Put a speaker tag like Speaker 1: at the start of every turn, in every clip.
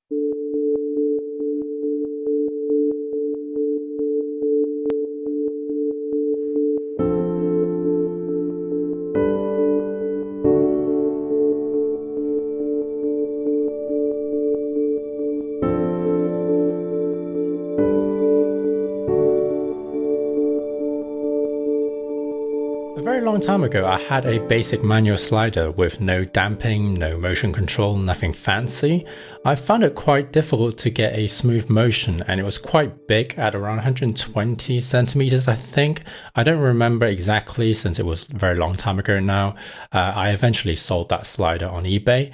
Speaker 1: A very long time ago, I had a basic manual slider with no damping, no motion control, nothing fancy. I found it quite difficult to get a smooth motion, and it was quite big at around 120 centimeters, I think. I don't remember exactly since it was a very long time ago now. I eventually sold that slider on eBay.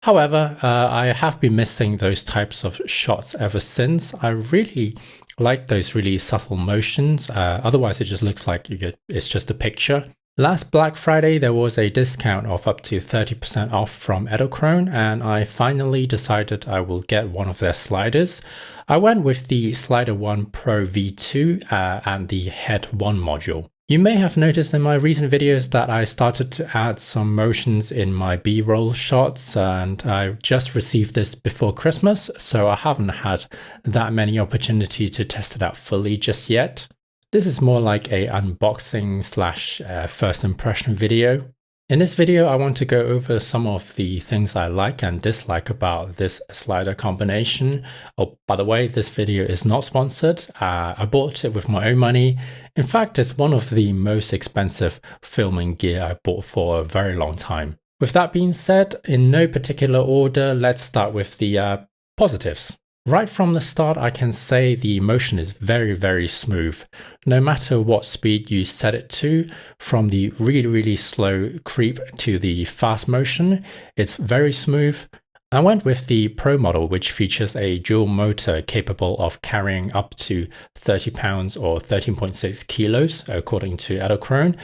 Speaker 1: However, I have been missing those types of shots ever since. I really like those really subtle motions. Otherwise, it just looks like it's just a picture. Last Black Friday, there was a discount of up to 30% off from Edelkrone, and I finally decided I will get one of their sliders. I went with the SliderONE Pro V2 and the HeadOne module. You may have noticed in my recent videos that I started to add some motions in my B-roll shots, and I just received this before Christmas, so I haven't had that many opportunity to test it out fully just yet. This is more like a unboxing slash first impression video. In this video, I want to go over some of the things I like and dislike about this slider combination. Oh, by the way, this video is not sponsored. I bought it with my own money. In fact, it's one of the most expensive filming gear I bought for a very long time. With that being said, in no particular order, let's start with the positives. Right from the start, I can say the motion is very, very smooth. No matter what speed you set it to, from the really, really slow creep to the fast motion, it's very smooth. I went with the Pro model, which features a dual motor capable of carrying up to 30 pounds or 13.6 kilos, according to Edelkrone,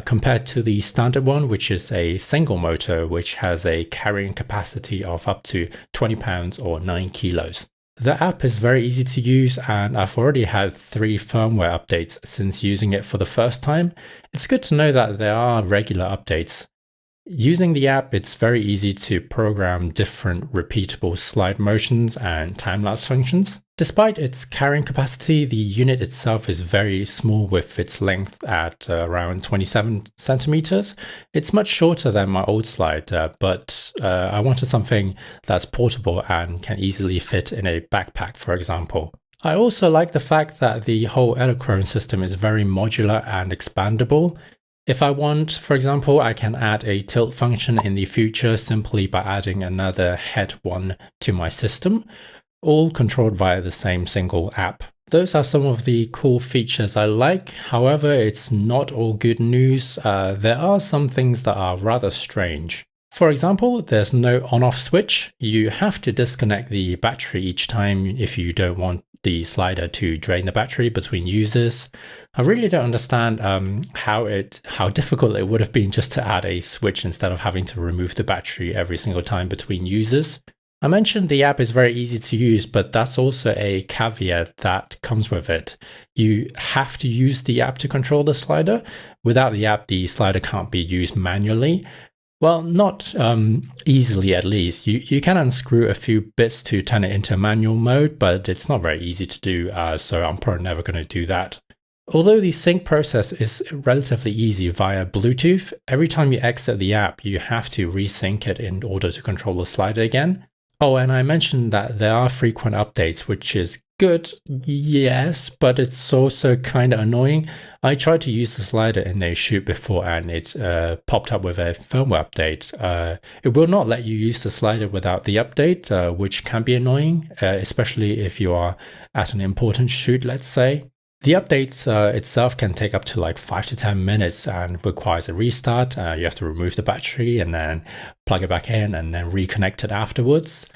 Speaker 1: compared to the standard one, which is a single motor, which has a carrying capacity of up to 20 pounds or 9 kilos. The app is very easy to use, and I've already had 3 firmware updates since using it for the first time. It's good to know that there are regular updates. Using the app, it's very easy to program different repeatable slide motions and time-lapse functions. Despite its carrying capacity, the unit itself is very small with its length at around 27 centimeters. It's much shorter than my old slider, but I wanted something that's portable and can easily fit in a backpack, for example. I also like the fact that the whole Edelkrone system is very modular and expandable. If I want, for example, I can add a tilt function in the future simply by adding another HeadOne to my system, all controlled via the same single app. Those are some of the cool features I like. However, it's not all good news. There are some things that are rather strange. For example, there's no on-off switch. You have to disconnect the battery each time if you don't want the slider to drain the battery between users. I really don't understand how difficult it would have been just to add a switch instead of having to remove the battery every single time between users. I mentioned the app is very easy to use, but that's also a caveat that comes with it. You have to use the app to control the slider. Without the app, the slider can't be used manually. Well, not easily at least. You can unscrew a few bits to turn it into manual mode, but it's not very easy to do, so I'm probably never going to do that. Although the sync process is relatively easy via Bluetooth, every time you exit the app, you have to resync it in order to control the slider again. Oh, and I mentioned that there are frequent updates, which is good, yes, but it's also kind of annoying. I tried to use the slider in a shoot before and it popped up with a firmware update. It will not let you use the slider without the update, which can be annoying, especially if you are at an important shoot, let's say. The update itself can take up to like 5 to 10 minutes and requires a restart. You have to remove the battery and then plug it back in and then reconnect it afterwards.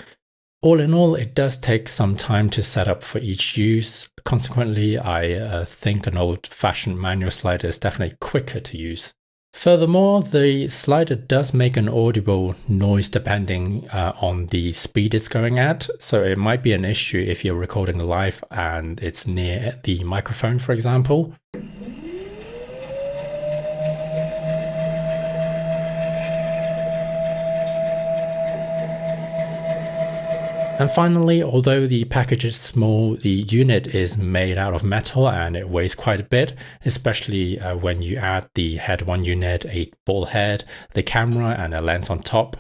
Speaker 1: All in all, it does take some time to set up for each use. Consequently, I think an old-fashioned manual slider is definitely quicker to use. Furthermore, the slider does make an audible noise depending on the speed it's going at, so it might be an issue if you're recording live and it's near the microphone, for example. And finally, although the package is small, the unit is made out of metal and it weighs quite a bit, especially when you add the HeadOne unit, a ball head, the camera, and a lens on top.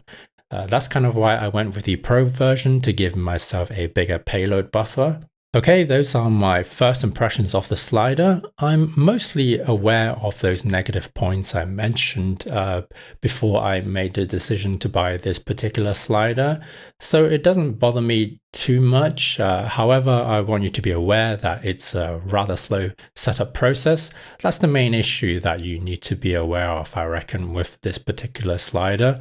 Speaker 1: That's kind of why I went with the Pro version, to give myself a bigger payload buffer. Okay, those are my first impressions of the slider. I'm mostly aware of those negative points I mentioned before I made the decision to buy this particular slider, so it doesn't bother me too much. However, I want you to be aware that it's a rather slow setup process. That's the main issue that you need to be aware of, I reckon, with this particular slider,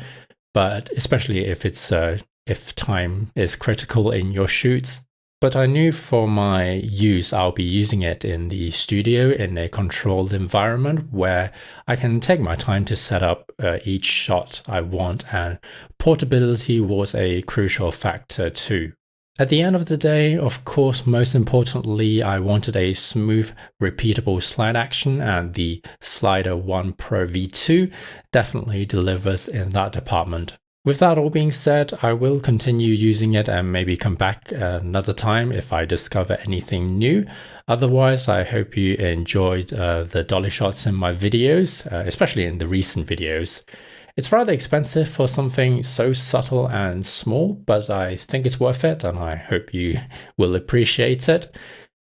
Speaker 1: but especially if time is critical in your shoots. But I knew for my use, I'll be using it in the studio in a controlled environment where I can take my time to set up each shot I want, and portability was a crucial factor too. At the end of the day, of course, most importantly, I wanted a smooth, repeatable slide action, and the SliderONE Pro V2 definitely delivers in that department. With that all being said, I will continue using it and maybe come back another time if I discover anything new. Otherwise, I hope you enjoyed the dolly shots in my videos, especially in the recent videos. It's rather expensive for something so subtle and small, but I think it's worth it, and I hope you will appreciate it.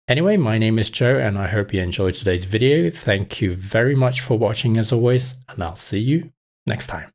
Speaker 1: Anyway, my name is Joe, and I hope you enjoyed today's video. Thank you very much for watching as always, and I'll see you next time.